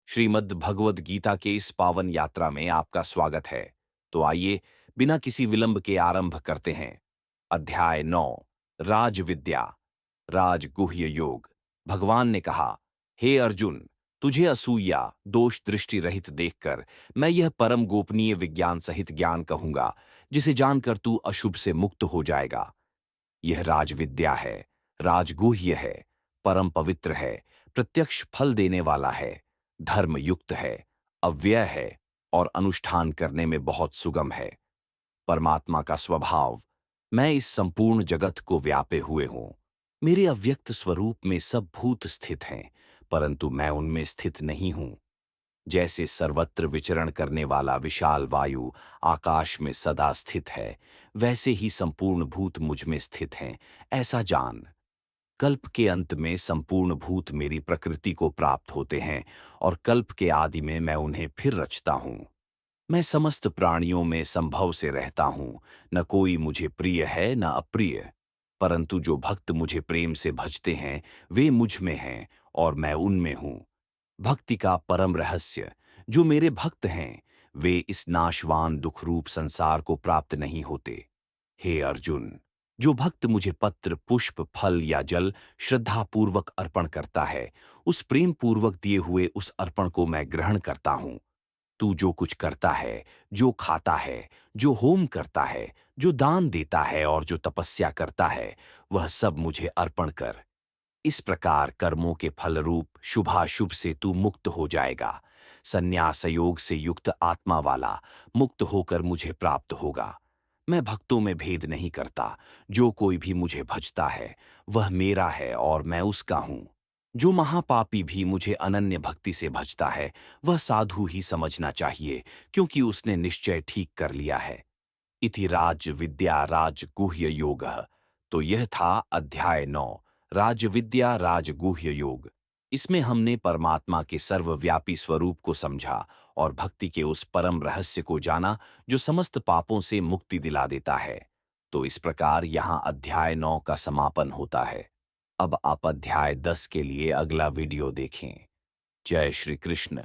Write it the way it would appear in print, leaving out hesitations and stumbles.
श्रीमद् भगवद गीता के इस पावन यात्रा में आपका स्वागत है। तो आइए बिना किसी विलंब के आरंभ करते हैं। अध्याय 9, राजविद्या, राजगुह्य योग। भगवान ने कहा, हे अर्जुन, तुझे असूया दोष दृष्टि रहित देखकर मैं यह परम गोपनीय विज्ञान सहित ज्ञान कहूंगा, जिसे जानकर तू अशुभ से मुक्त हो जाएगा। यह राजविद्या है, राजगुह्य है, परम पवित्र है, प्रत्यक्ष फल देने वाला है, धर्मयुक्त है, अव्यय है और अनुष्ठान करने में बहुत सुगम है। परमात्मा का स्वभाव, मैं इस संपूर्ण जगत को व्यापे हुए हूं। मेरे अव्यक्त स्वरूप में सब भूत स्थित हैं, परंतु मैं उनमें स्थित नहीं हूं। जैसे सर्वत्र विचरण करने वाला विशाल वायु आकाश में सदा स्थित है, वैसे ही संपूर्ण भूत मुझ में स्थित हैं, ऐसा जान। कल्प के अंत में संपूर्ण भूत मेरी प्रकृति को प्राप्त होते हैं और कल्प के आदि में मैं उन्हें फिर रचता हूं। मैं समस्त प्राणियों में संभव से रहता हूं, न कोई मुझे प्रिय है न अप्रिय। परंतु जो भक्त मुझे प्रेम से भजते हैं वे मुझ में हैं और मैं उनमें हूं। भक्ति का परम रहस्य, जो मेरे भक्त हैं वे इस नाशवान दुखरूप संसार को प्राप्त नहीं होते। हे अर्जुन, जो भक्त मुझे पत्र पुष्प फल या जल श्रद्धापूर्वक अर्पण करता है, उस प्रेम पूर्वक दिए हुए उस अर्पण को मैं ग्रहण करता हूं। तू जो कुछ करता है, जो खाता है, जो होम करता है, जो दान देता है और जो तपस्या करता है, वह सब मुझे अर्पण कर। इस प्रकार कर्मों के फल रूप शुभाशुभ से तू मुक्त हो जाएगा। संन्यास योग से युक्त आत्मा वाला मुक्त होकर मुझे प्राप्त होगा। मैं भक्तों में भेद नहीं करता। जो कोई भी मुझे भजता है वह मेरा है और मैं उसका हूं। जो महापापी भी मुझे अनन्य भक्ति से भजता है वह साधु ही समझना चाहिए, क्योंकि उसने निश्चय ठीक कर लिया है। इति राज विद्या राजगुह्य योगः। तो यह था अध्याय 9, राजविद्या राजगुह्य योग। इसमें हमने परमात्मा के सर्वव्यापी स्वरूप को समझा और भक्ति के उस परम रहस्य को जाना जो समस्त पापों से मुक्ति दिला देता है। तो इस प्रकार यहाँ अध्याय 9 का समापन होता है। अब आप अध्याय 10 के लिए अगला वीडियो देखें। जय श्री कृष्ण।